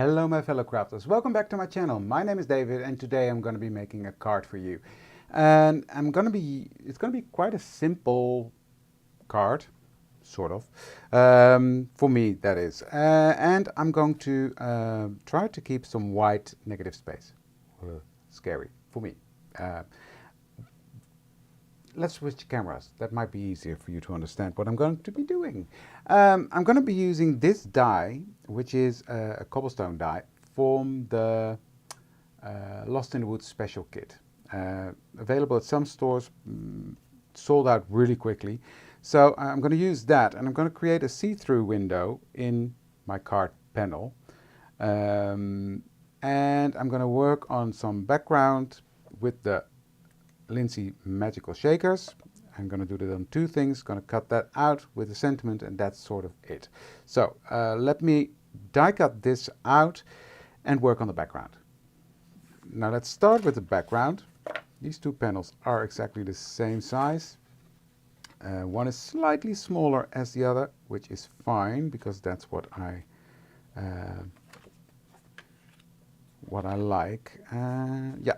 Hello my fellow crafters, welcome back to my channel. My name is David and today I'm going to be making a card for you. And it's going to be quite a simple card, sort of, for me that is. And I'm going to try to keep some white negative space. Scary for me. Let's switch cameras. That might be easier for you to understand what I'm going to be doing. I'm going to be using this die, which is a cobblestone die from the Lost in the Woods special kit. Available at some stores, sold out really quickly. So I'm going to use that and I'm going to create a see-through window in my card panel. And I'm going to work on some background with the Lindsay magical shakers. I'm going to do that on two things. Going to cut that out with the sentiment and that's sort of it. So let me die cut this out and work on the background. Now let's start with the background. These two panels are exactly the same size. One is slightly smaller as the other, which is fine because that's what I like. Yeah.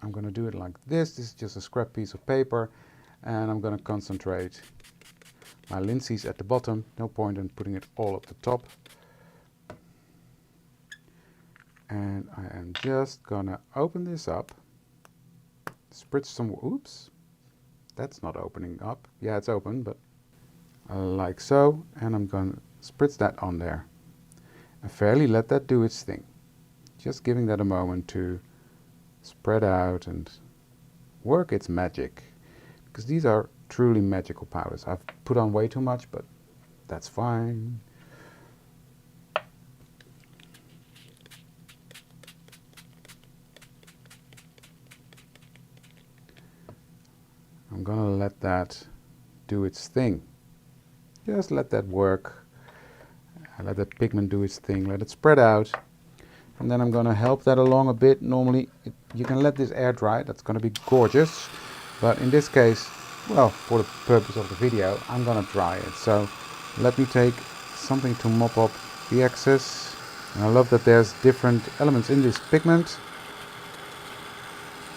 I'm going to do it like this. This is just a scrap piece of paper and I'm going to concentrate my Lindsay's at the bottom. No point in putting it all at the top. And I am just going to open this up. Spritz some, oops, that's not opening up. Yeah, it's open, but like so. And I'm going to spritz that on there. And fairly let that do its thing. Just giving that a moment to spread out and work its magic, because these are truly magical powders. I've put on way too much, but that's fine. I'm gonna let that do its thing. Just let that work. Let that pigment do its thing. Let it spread out. And then I'm going to help that along a bit. Normally you can let this air dry, that's going to be gorgeous. But in this case, well, for the purpose of the video, I'm going to dry it. So let me take something to mop up the excess. And I love that there's different elements in this pigment.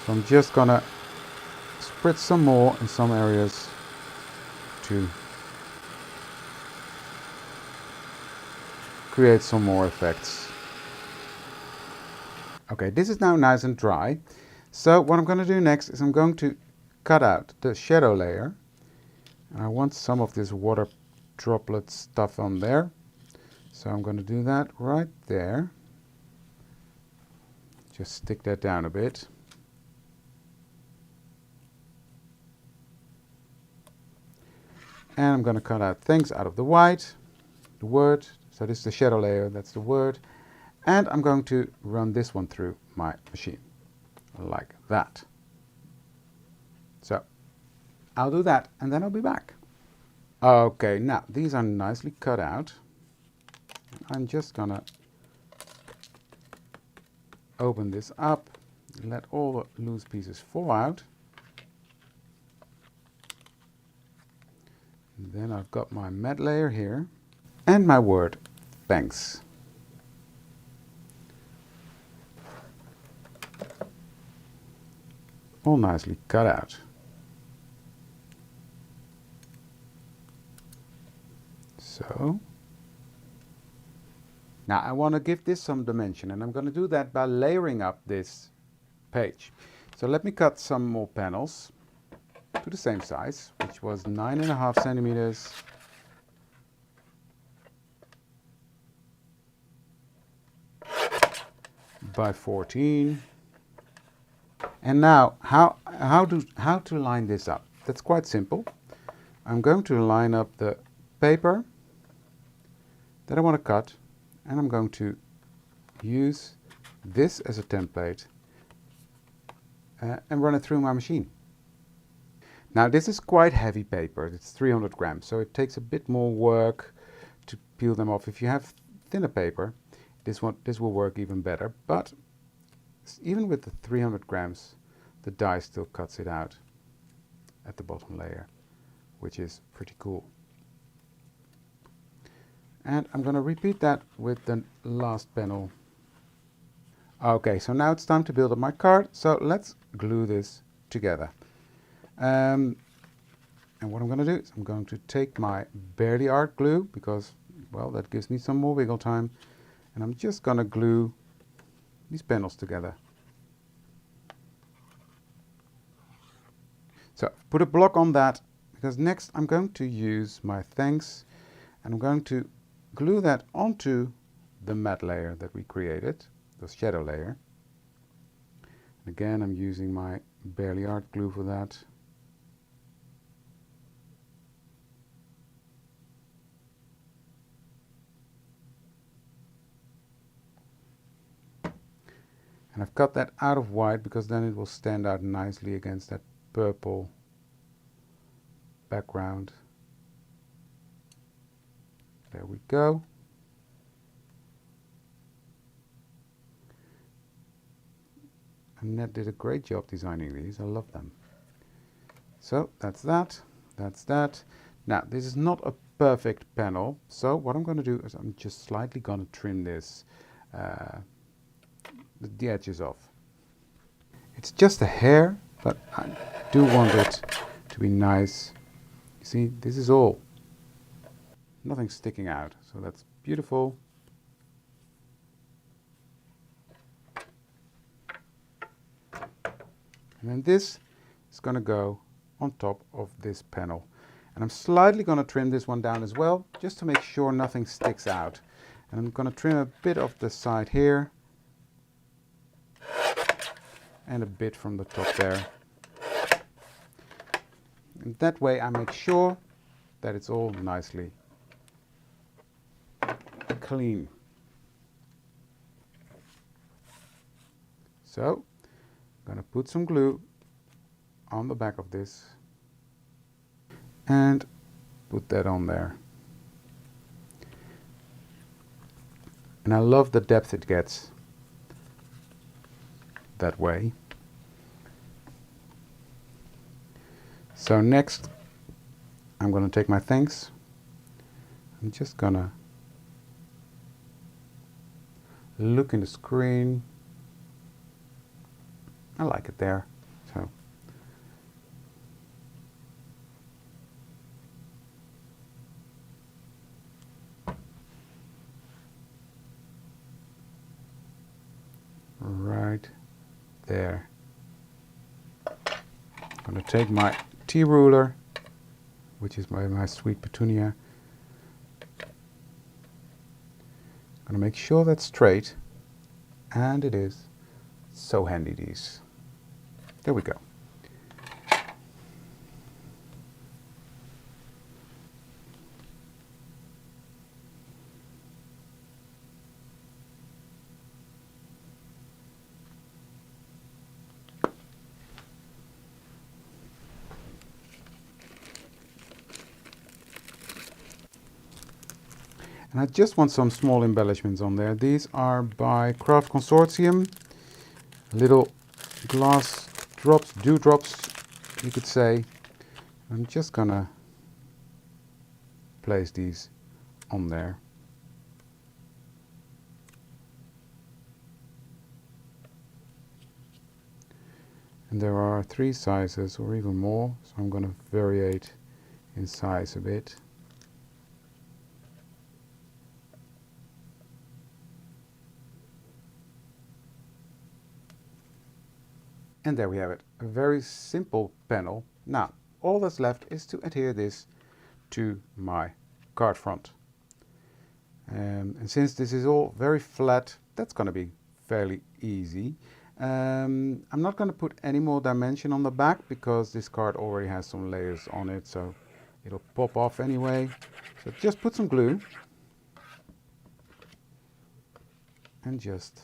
So I'm just going to spritz some more in some areas to create some more effects. Okay, this is now nice and dry. So what I'm going to do next is I'm going to cut out the shadow layer. And I want some of this water droplet stuff on there. So I'm going to do that right there. Just stick that down a bit. And I'm going to cut out things out of the white, the word. So this is the shadow layer, that's the word. And I'm going to run this one through my machine, like that. So, I'll do that and then I'll be back. Okay, now these are nicely cut out. I'm just gonna open this up, let all the loose pieces fall out. And then I've got my matte layer here and my word, thanks. All nicely cut out. So now I want to give this some dimension and I'm going to do that by layering up this page. So let me cut some more panels to the same size, which was 9.5 centimeters by 14. And now, how to line this up? That's quite simple. I'm going to line up the paper that I want to cut, and I'm going to use this as a template and run it through my machine. Now this is quite heavy paper. It's 300 grams, so it takes a bit more work to peel them off. If you have thinner paper, this will work even better. But even with the 300 grams, the die still cuts it out at the bottom layer, which is pretty cool. And I'm going to repeat that with the last panel Okay, so now it's time to build up my card. So let's glue this together. And what I'm going to do is I'm going to take my barely art glue because, well, that gives me some more wiggle time. And I'm just going to glue these panels together. So put a block on that because next I'm going to use my thanks and I'm going to glue that onto the matte layer that we created, the shadow layer. And again, I'm using my barely art glue for that. And I've cut that out of white because then it will stand out nicely against that purple background. There we go. Annette did a great job designing these. I love them. So that's that. That's that. Now this is not a perfect panel. So what I'm going to do is I'm just slightly going to trim this, the edges off. It's just a hair, but I do want it to be nice. You see, this is all. Nothing sticking out. So that's beautiful. And then this is going to go on top of this panel. And I'm slightly going to trim this one down as well, just to make sure nothing sticks out. And I'm going to trim a bit off the side here. And a bit from the top there. And that way I make sure that it's all nicely clean. So I'm going to put some glue on the back of this and put that on there. And I love the depth it gets that way. So next I'm going to take my thanks. I'm just going to look in the screen. I like it there. So right there. I'm going to take my T-ruler, which is my sweet petunia. I'm going to make sure that's straight, and it is. So handy, these. There we go. And I just want some small embellishments on there. These are by Craft Consortium. Little glass drops, dewdrops, you could say. I'm just gonna place these on there. And there are 3 sizes or even more, so I'm gonna variate in size a bit. And there we have it, a very simple panel. Now, all that's left is to adhere this to my card front. And since this is all very flat, that's going to be fairly easy. I'm not going to put any more dimension on the back because this card already has some layers on it, so it'll pop off anyway. So just put some glue and just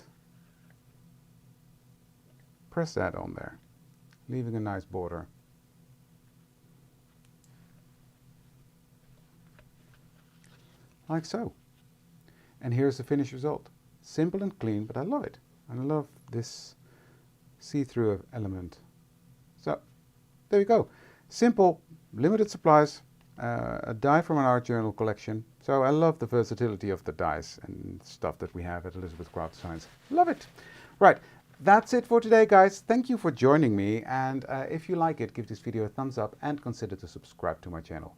press that on there, leaving a nice border. Like so. And here's the finished result. Simple and clean, but I love it. And I love this see-through element. So, there you go. Simple, limited supplies, a die from an art journal collection. So I love the versatility of the dies and stuff that we have at Elizabeth Craft Science. Love it. Right, that's it for today, guys. Thank you for joining me. And if you like it, give this video a thumbs up and consider to subscribe to my channel.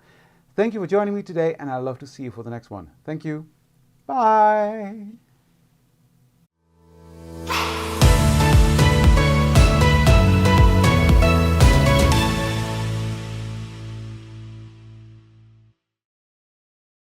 Thank you for joining me today, and I'd love to see you for the next one. Thank you. Bye.